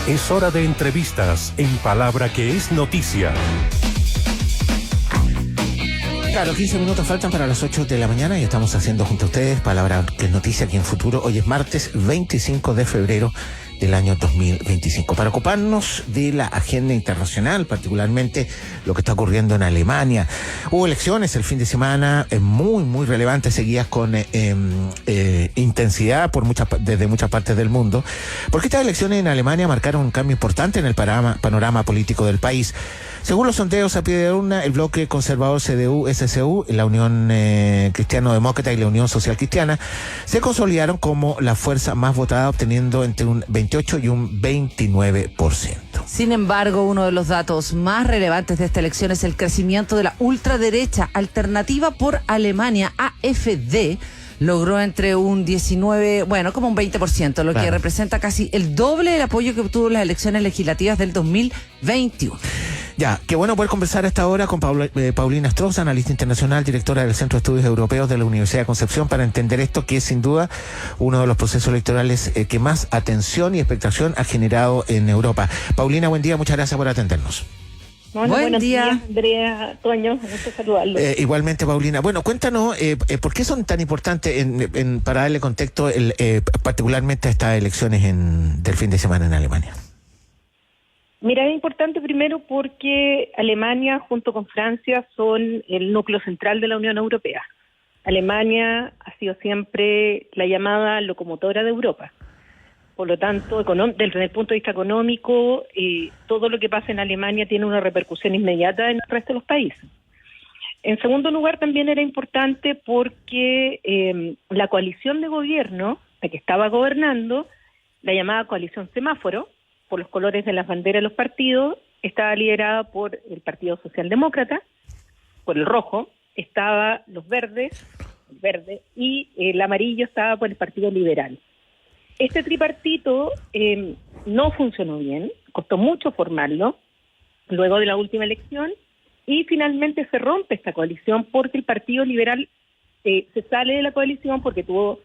Es hora de entrevistas en Palabra que es Noticia. Claro, 15 minutos faltan para las 8 de la mañana y estamos haciendo junto a ustedes Palabra que es Noticia aquí en Futuro. Hoy es martes 25 de febrero del año 2025. Para ocuparnos de la agenda internacional, particularmente lo que está ocurriendo en Alemania. Hubo elecciones el fin de semana muy relevantes, seguidas con intensidad desde muchas partes del mundo, porque estas elecciones en Alemania marcaron un cambio importante en el panorama político del país. Según los sondeos a pie de urna, el bloque conservador CDU-SCU, la Unión Cristiano-Demócrata y la Unión Social Cristiana se consolidaron como la fuerza más votada, obteniendo entre un 28 y un 29%. Sin embargo, uno de los datos más relevantes de esta elección es el crecimiento de la ultraderecha Alternativa por Alemania, AfD. Logró entre un 19, como un 20%, lo que representa casi el doble del apoyo que obtuvo en las elecciones legislativas del 2021. Ya, qué bueno poder conversar a esta hora con Paulina Stross, analista internacional, directora del Centro de Estudios Europeos de la Universidad de Concepción, para entender esto, que es sin duda uno de los procesos electorales que más atención y expectación ha generado en Europa. Paulina, buen día, muchas gracias por atendernos. Bueno, buen día, Andrea, Toño, un gusto saludarlo. Igualmente, Paulina. Bueno, cuéntanos, ¿por qué son tan importantes, para darle contexto, particularmente a estas elecciones del fin de semana en Alemania? Mira, es importante primero porque Alemania junto con Francia son el núcleo central de la Unión Europea. Alemania ha sido siempre la llamada locomotora de Europa. Por lo tanto, desde el punto de vista económico, todo lo que pasa en Alemania tiene una repercusión inmediata en el resto de los países. En segundo lugar, también era importante porque la coalición de gobierno, la que estaba gobernando, la llamada coalición semáforo, por los colores de las banderas de los partidos, estaba liderada por el Partido Socialdemócrata, por el rojo, estaba los verdes, el verde, y el amarillo estaba por el Partido Liberal. Este tripartito no funcionó bien, costó mucho formarlo, luego de la última elección, y finalmente se rompe esta coalición porque el Partido Liberal se sale de la coalición porque tuvo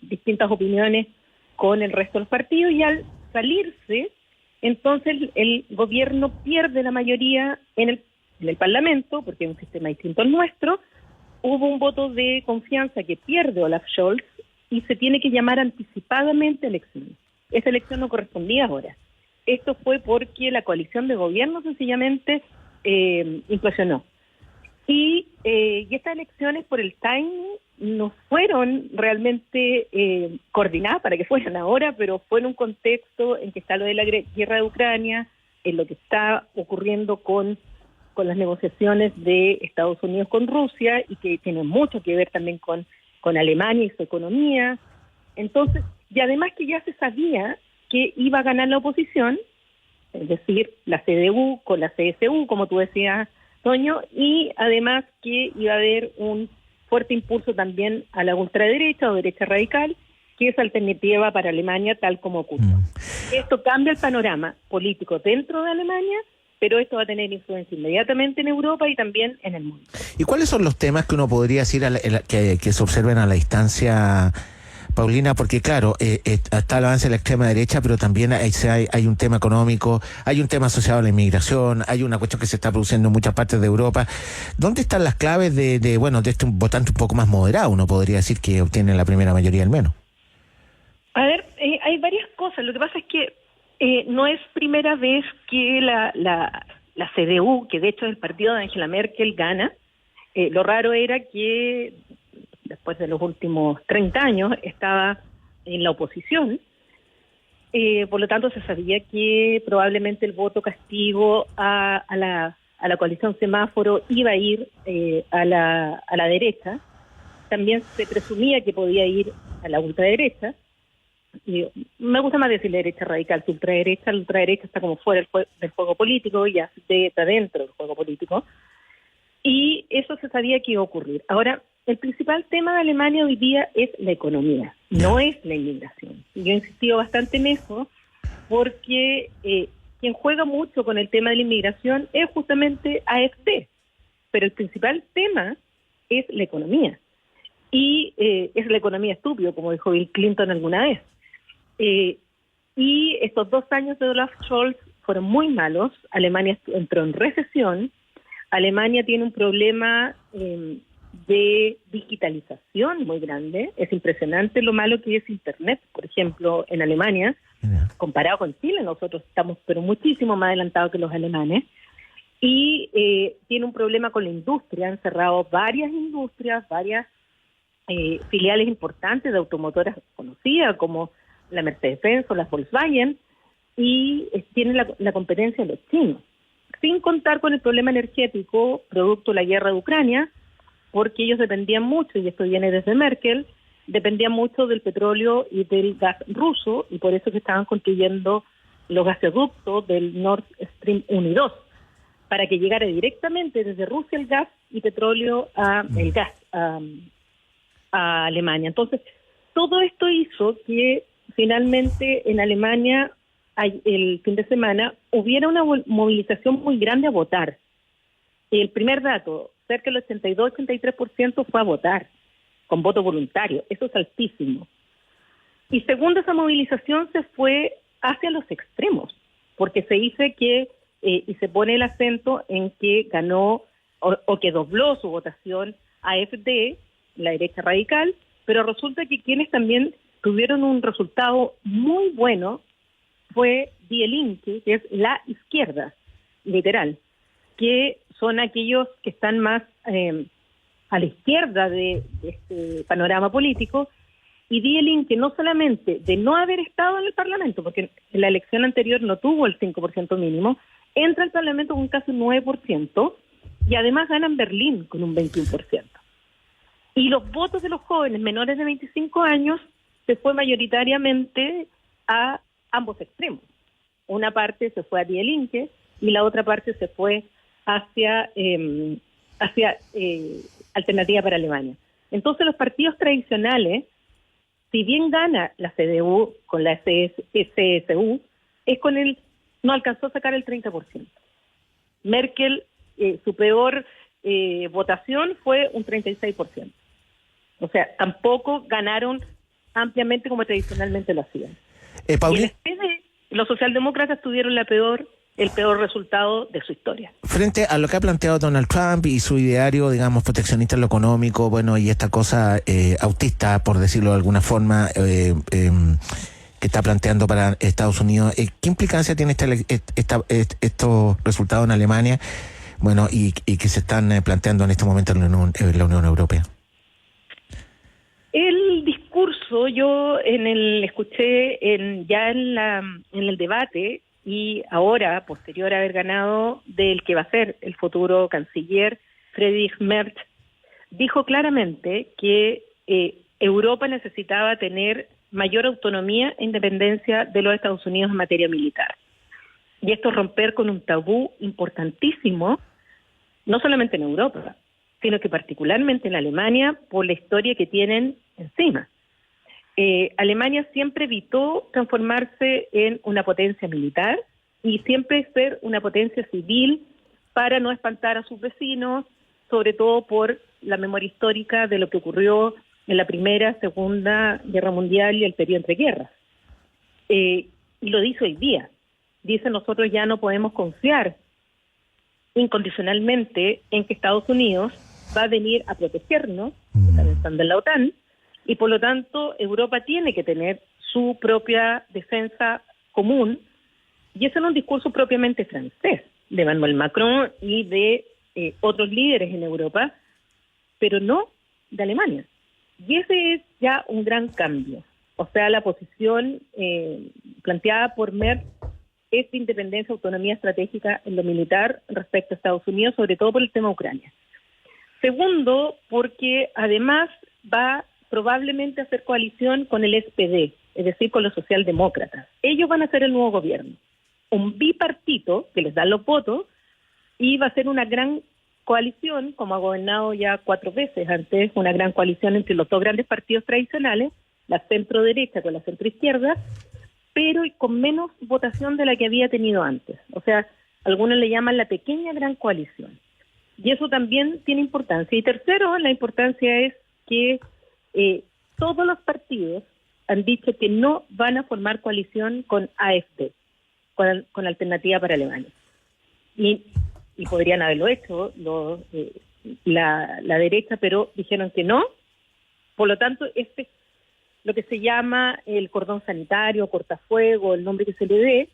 distintas opiniones con el resto de los partidos, y al salirse, entonces el gobierno pierde la mayoría en el Parlamento, porque es un sistema distinto al nuestro. Hubo un voto de confianza que pierde Olaf Scholz y se tiene que llamar anticipadamente elecciones. Esa elección no correspondía ahora. Esto fue porque la coalición de gobierno sencillamente implosionó. Y estas elecciones, por el timing, no fueron realmente coordinadas para que fueran ahora, pero fue en un contexto en que está lo de la guerra de Ucrania, en lo que está ocurriendo con las negociaciones de Estados Unidos con Rusia, y que tiene mucho que ver también con Alemania y su economía. Entonces, y además que ya se sabía que iba a ganar la oposición, es decir, la CDU con la CSU, como tú decías, Toño, y además que iba a haber un fuerte impulso también a la ultraderecha o derecha radical, que es alternativa para Alemania, tal como ocurrió. Esto cambia el panorama político dentro de Alemania, pero esto va a tener influencia inmediatamente en Europa y también en el mundo. ¿Y cuáles son los temas que uno podría decir que se observen a la distancia, Paulina? Porque claro, está el avance de la extrema derecha, pero también hay un tema económico, hay un tema asociado a la inmigración, hay una cuestión que se está produciendo en muchas partes de Europa. ¿Dónde están las claves de este votante un poco más moderado, uno podría decir, que obtiene la primera mayoría al menos? A ver, hay varias cosas. Lo que pasa es que no es primera vez que la CDU, que de hecho es el partido de Angela Merkel, gana. Lo raro era que después de los últimos 30 años estaba en la oposición. Por lo tanto, se sabía que probablemente el voto castigo a la coalición semáforo iba a ir a la derecha. También se presumía que podía ir a la ultraderecha. Me gusta más decir la derecha radical que ultraderecha. La ultraderecha está como fuera del juego político, y ya está dentro del juego político. Y eso se sabía que iba a ocurrir. Ahora, el principal tema de Alemania hoy día es la economía, no es la inmigración. Y yo he insistido bastante en eso porque quien juega mucho con el tema de la inmigración es justamente AfD, pero el principal tema es la economía. Y es la economía estúpida, como dijo Bill Clinton alguna vez. Y estos 2 años de Olaf Scholz fueron muy malos. Alemania entró en recesión. Alemania tiene un problema de digitalización muy grande. Es impresionante lo malo que es Internet, por ejemplo, en Alemania. Comparado con Chile, nosotros estamos pero muchísimo más adelantados que los alemanes. Y tiene un problema con la industria. Han cerrado varias industrias, varias filiales importantes de automotoras conocidas como la Mercedes-Benz o las Volkswagen, y tiene la competencia de los chinos, sin contar con el problema energético producto de la guerra de Ucrania, porque ellos dependían mucho, y esto viene desde Merkel, dependían mucho del petróleo y del gas ruso, y por eso que estaban construyendo los gasoductos del Nord Stream 1 y 2, para que llegara directamente desde Rusia el gas y petróleo el gas a Alemania. Entonces, todo esto hizo que finalmente en Alemania el fin de semana hubiera una movilización muy grande a votar. El primer dato, cerca del 82-83% fue a votar con voto voluntario. Eso es altísimo. Y segundo, esa movilización se fue hacia los extremos, porque se dice que, y se pone el acento en que ganó o que dobló su votación a AfD, la derecha radical, pero resulta que quienes también tuvieron un resultado muy bueno fue Die Linke, que es la izquierda, literal, que son aquellos que están más a la izquierda de este panorama político, y Die Linke no solamente de no haber estado en el Parlamento, porque en la elección anterior no tuvo el 5% mínimo, entra al Parlamento con casi un 9%, y además gana en Berlín con un 21%. Y los votos de los jóvenes menores de 25 años se fue mayoritariamente a ambos extremos. Una parte se fue a Die Linke y la otra parte se fue hacia Alternativa para Alemania. Entonces los partidos tradicionales, si bien gana la CDU con la CSU, no alcanzó a sacar el 30%. Merkel, su peor votación fue un 36%. O sea, tampoco ganaron ampliamente como tradicionalmente lo hacían. Paulina, y el SPD, los socialdemócratas tuvieron el peor resultado de su historia. Frente a lo que ha planteado Donald Trump y su ideario, digamos, proteccionista en lo económico, bueno, y esta cosa autista, por decirlo de alguna forma, que está planteando para Estados Unidos, ¿qué implicancia tiene estos resultados en Alemania, bueno, y que se están planteando en este momento en la Unión Europea? El discurso, yo escuché ya en el debate, y ahora, posterior a haber ganado, del que va a ser el futuro canciller, Friedrich Merz, dijo claramente que Europa necesitaba tener mayor autonomía e independencia de los Estados Unidos en materia militar. Y esto romper con un tabú importantísimo, no solamente en Europa, sino que particularmente en Alemania, por la historia que tienen encima. Alemania siempre evitó transformarse en una potencia militar y siempre ser una potencia civil para no espantar a sus vecinos, sobre todo por la memoria histórica de lo que ocurrió en la Primera, Segunda Guerra Mundial y el periodo entre guerras. Y lo dice hoy día. Dice, nosotros ya no podemos confiar incondicionalmente en que Estados Unidos va a venir a protegernos, estando en la OTAN, y por lo tanto Europa tiene que tener su propia defensa común, y ese no es un discurso propiamente francés, de Emmanuel Macron y de otros líderes en Europa, pero no de Alemania. Y ese es ya un gran cambio. O sea, la posición planteada por Merz es de independencia, autonomía estratégica en lo militar respecto a Estados Unidos, sobre todo por el tema de Ucrania. Segundo, porque además va probablemente a hacer coalición con el SPD, es decir, con los socialdemócratas. Ellos van a ser el nuevo gobierno, un bipartito que les da los votos, y va a ser una gran coalición, como ha gobernado ya 4 veces antes, una gran coalición entre los dos grandes partidos tradicionales, la centro-derecha con la centro-izquierda, pero con menos votación de la que había tenido antes. O sea, algunos le llaman la pequeña gran coalición. Y eso también tiene importancia. Y tercero, la importancia es que todos los partidos han dicho que no van a formar coalición con AfD, con Alternativa para Alemania. Y podrían haberlo hecho la derecha, pero dijeron que no. Por lo tanto, lo que se llama el cordón sanitario, cortafuego, el nombre que se le dé,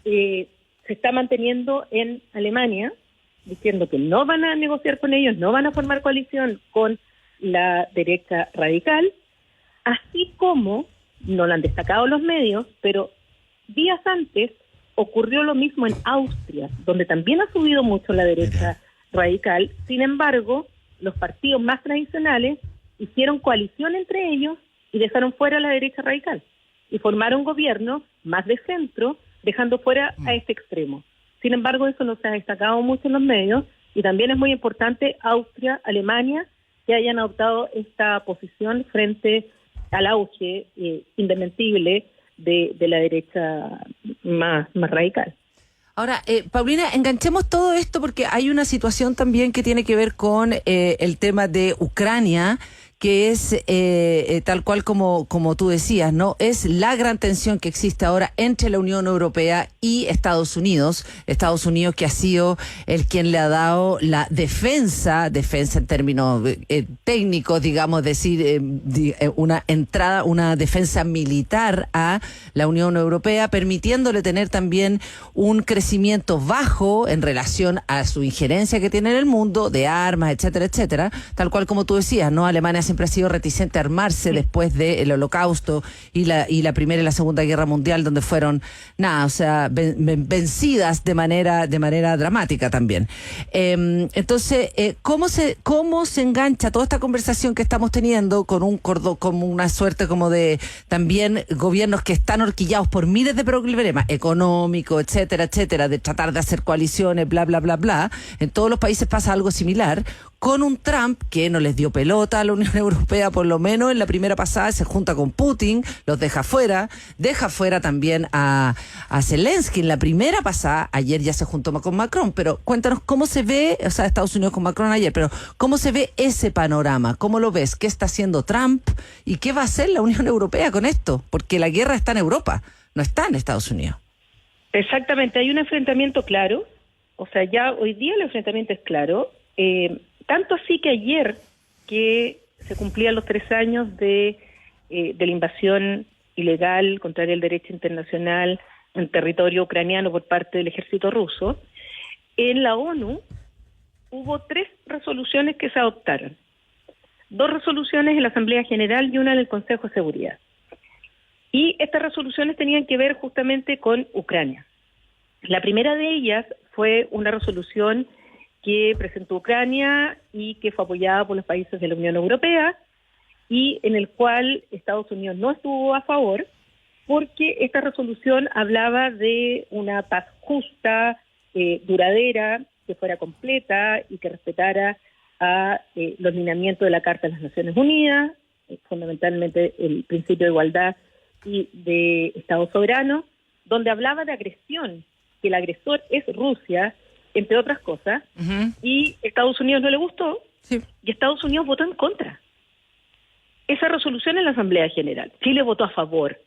se está manteniendo en Alemania, diciendo que no van a negociar con ellos, no van a formar coalición con la derecha radical, así como, no lo han destacado los medios, pero días antes ocurrió lo mismo en Austria, donde también ha subido mucho la derecha radical. Sin embargo, los partidos más tradicionales hicieron coalición entre ellos y dejaron fuera a la derecha radical y formaron gobiernos más de centro, dejando fuera a este extremo. Sin embargo, eso no se ha destacado mucho en los medios, y también es muy importante Austria, Alemania, que hayan adoptado esta posición frente al auge indesmentible de la derecha más radical. Ahora, Paulina, enganchemos todo esto porque hay una situación también que tiene que ver con el tema de Ucrania, que es tal cual como tú decías, ¿no? Es la gran tensión que existe ahora entre la Unión Europea y Estados Unidos. Estados Unidos, que ha sido el quien le ha dado la defensa en términos técnicos, digamos, decir, una defensa militar a la Unión Europea, permitiéndole tener también un crecimiento bajo en relación a su injerencia que tiene en el mundo, de armas, etcétera, etcétera, tal cual como tú decías, ¿no? Alemania siempre ha sido reticente a armarse después del Holocausto y la Primera y la Segunda Guerra Mundial, donde fueron, vencidas de manera dramática también. Entonces, ¿cómo se engancha toda esta conversación que estamos teniendo con como una suerte como de también gobiernos que están horquillados por miles de problemas económicos, etcétera, etcétera, de tratar de hacer coaliciones, bla, bla, bla, bla? En todos los países pasa algo similar, con un Trump que no les dio pelota a la Unión Europea, por lo menos en la primera pasada, se junta con Putin, los deja fuera también a Zelensky en la primera pasada. Ayer ya se juntó con Macron, pero cuéntanos cómo se ve, o sea, Estados Unidos con Macron ayer, pero cómo se ve ese panorama, cómo lo ves, qué está haciendo Trump y qué va a hacer la Unión Europea con esto, porque la guerra está en Europa, no está en Estados Unidos. Exactamente, hay un enfrentamiento claro, o sea, ya hoy día el enfrentamiento es claro, tanto así que ayer, que se cumplían los 3 años de la invasión ilegal contra el derecho internacional en territorio ucraniano por parte del ejército ruso, en la ONU hubo 3 resoluciones que se adoptaron. 2 resoluciones en la Asamblea General y una en el Consejo de Seguridad. Y estas resoluciones tenían que ver justamente con Ucrania. La primera de ellas fue una resolución que presentó Ucrania y que fue apoyada por los países de la Unión Europea, y en el cual Estados Unidos no estuvo a favor, porque esta resolución hablaba de una paz justa, duradera, que fuera completa y que respetara a los lineamientos de la Carta de las Naciones Unidas, fundamentalmente el principio de igualdad y de Estado soberano, donde hablaba de agresión, que el agresor es Rusia, entre otras cosas, y Estados Unidos no le gustó, y Estados Unidos votó en contra. Esa resolución en la Asamblea General. Chile votó a favor,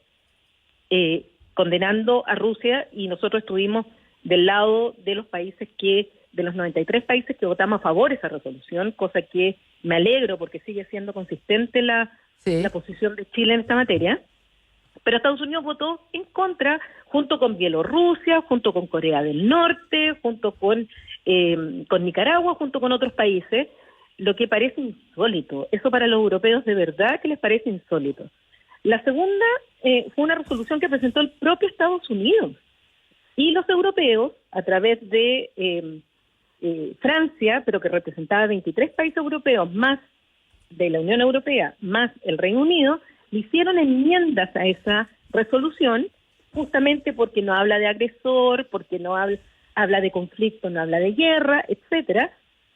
condenando a Rusia, y nosotros estuvimos del lado de los países de los 93 países que votamos a favor de esa resolución, cosa que me alegro porque sigue siendo consistente la posición de Chile en esta materia. Pero Estados Unidos votó en contra, junto con Bielorrusia, junto con Corea del Norte, junto con Nicaragua, junto con otros países, lo que parece insólito. Eso para los europeos de verdad que les parece insólito. La segunda fue una resolución que presentó el propio Estados Unidos. Y los europeos, a través de Francia, pero que representaba 23 países europeos, más de la Unión Europea, más el Reino Unido, le hicieron enmiendas a esa resolución, justamente porque no habla de agresor, porque no habla de conflicto, no habla de guerra, etcétera.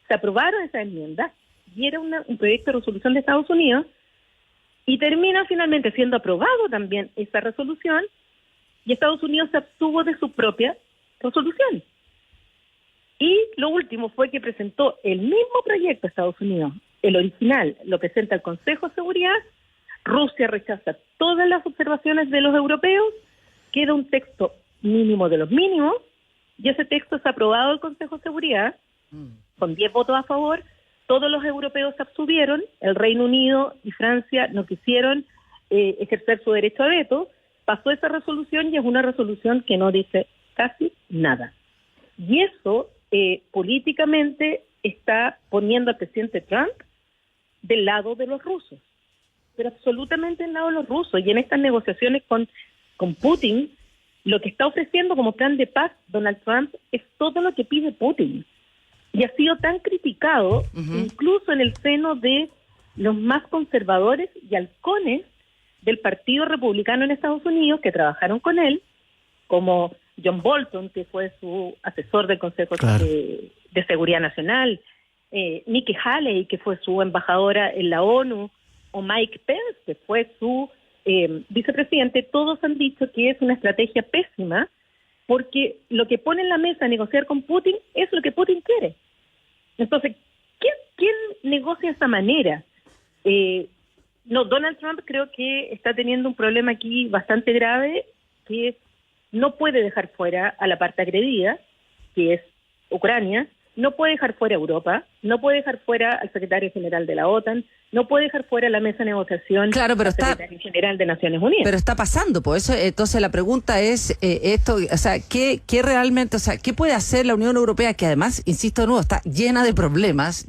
Se aprobaron esas enmiendas y era un proyecto de resolución de Estados Unidos, y termina finalmente siendo aprobado también esa resolución, y Estados Unidos se abstuvo de su propia resolución. Y lo último fue que presentó el mismo proyecto a Estados Unidos, el original, lo presenta el Consejo de Seguridad, Rusia rechaza todas las observaciones de los europeos, queda un texto mínimo de los mínimos, y ese texto es aprobado en el Consejo de Seguridad, con 10 votos a favor. Todos los europeos se abstuvieron, el Reino Unido y Francia no quisieron ejercer su derecho a veto, pasó esa resolución y es una resolución que no dice casi nada. Y eso políticamente está poniendo al presidente Trump del lado de los rusos, pero absolutamente del lado de los rusos. Y en estas negociaciones con Putin, lo que está ofreciendo como plan de paz Donald Trump es todo lo que pide Putin. Y ha sido tan criticado, incluso en el seno de los más conservadores y halcones del Partido Republicano en Estados Unidos que trabajaron con él, como John Bolton, que fue su asesor del Consejo de Seguridad Nacional, Nikki Haley, que fue su embajadora en la ONU, o Mike Pence, que fue su vicepresidente. Todos han dicho que es una estrategia pésima, porque lo que pone en la mesa a negociar con Putin es lo que Putin quiere. Entonces, ¿quién negocia de esa manera? No, Donald Trump creo que está teniendo un problema aquí bastante grave, que no puede dejar fuera a la parte agredida, que es Ucrania, no puede dejar fuera a Europa, no puede dejar fuera al secretario general de la OTAN, no puede dejar fuera la mesa de negociación claro, pero al secretario general de Naciones Unidas. Pero está pasando, por eso, entonces la pregunta es esto, o sea, ¿qué realmente, o sea, qué puede hacer la Unión Europea, que además, insisto de nuevo, está llena de problemas,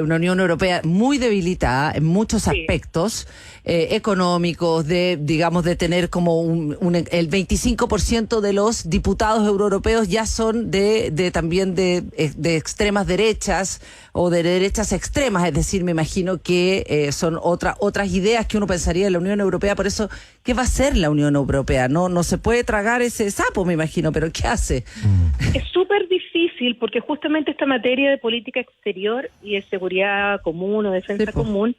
una Unión Europea muy debilitada en muchos aspectos económicos, de tener como el 25% de los diputados europeos ya son también de extremas derechas o de derechas extremas, es decir, me imagino que son otras ideas que uno pensaría de la Unión Europea. Por eso, ¿qué va a hacer la Unión Europea? No se puede tragar ese sapo, me imagino, pero ¿qué hace? Es súper difícil, porque justamente esta materia de política exterior y de seguridad común o defensa común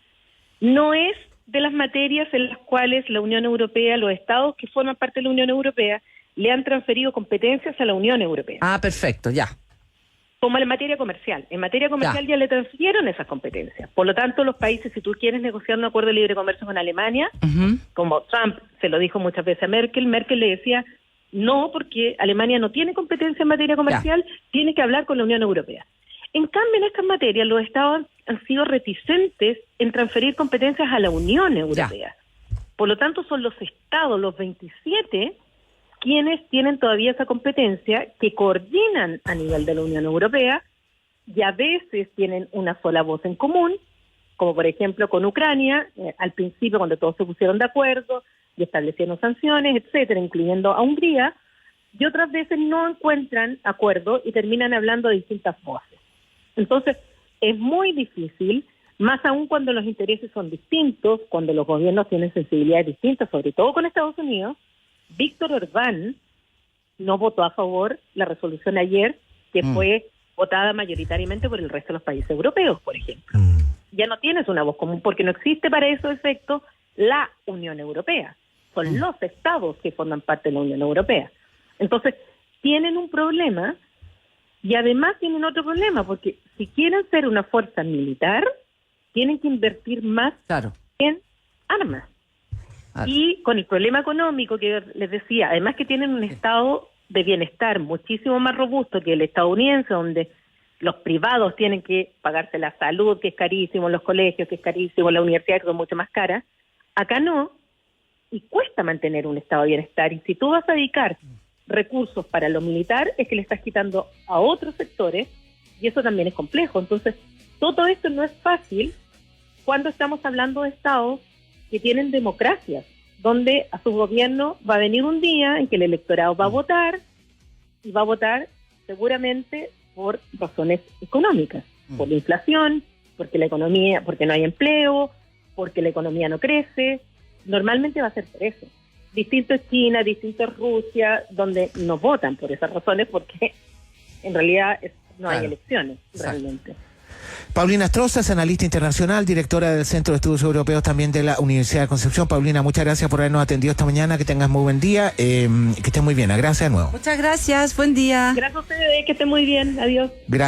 no es de las materias en las cuales la Unión Europea, los estados que forman parte de la Unión Europea, le han transferido competencias a la Unión Europea. Ah, perfecto, ya. Como en materia comercial. En materia comercial ya le transfirieron esas competencias. Por lo tanto, los países, si tú quieres negociar un acuerdo de libre comercio con Alemania, como Trump se lo dijo muchas veces a Merkel le decía, no, porque Alemania no tiene competencia en materia comercial, tiene que hablar con la Unión Europea. En cambio, en estas materias, los estados han sido reticentes en transferir competencias a la Unión Europea. Por lo tanto, son los estados, los 27, quienes tienen todavía esa competencia, que coordinan a nivel de la Unión Europea, y a veces tienen una sola voz en común, como por ejemplo con Ucrania, al principio cuando todos se pusieron de acuerdo y establecieron sanciones, etcétera, incluyendo a Hungría, y otras veces no encuentran acuerdo y terminan hablando de distintas voces. Entonces, es muy difícil, más aún cuando los intereses son distintos, cuando los gobiernos tienen sensibilidades distintas, sobre todo con Estados Unidos. Víctor Orbán no votó a favor la resolución ayer, que fue votada mayoritariamente por el resto de los países europeos, por ejemplo. Ya no tienes una voz común, porque no existe para esos efectos la Unión Europea. Son los estados que forman parte de la Unión Europea. Entonces, tienen un problema. Y además tienen otro problema, porque si quieren ser una fuerza militar, tienen que invertir más en armas. Y con el problema económico que les decía, además que tienen un estado de bienestar muchísimo más robusto que el estadounidense, donde los privados tienen que pagarse la salud, que es carísimo, los colegios, que es carísimo, la universidad, que son mucho más caras. Acá no, y cuesta mantener un estado de bienestar. Y si tú vas a dedicar recursos para lo militar, es que le estás quitando a otros sectores, y eso también es complejo. Entonces, todo esto no es fácil cuando estamos hablando de estados que tienen democracias, donde a su gobierno va a venir un día en que el electorado va a votar, y va a votar seguramente por razones económicas, por la inflación, porque la economía, porque no hay empleo, porque la economía no crece. Normalmente va a ser por eso. Distinto es China, distinto es Rusia, donde no votan por esas razones, porque en realidad no hay elecciones realmente. Paulina Strozas, analista internacional, directora del Centro de Estudios Europeos también de la Universidad de Concepción. Paulina, muchas gracias por habernos atendido esta mañana, que tengas muy buen día, que estés muy bien. Gracias de nuevo. Muchas gracias, buen día. Gracias a ustedes, que estén muy bien, adiós. Gracias.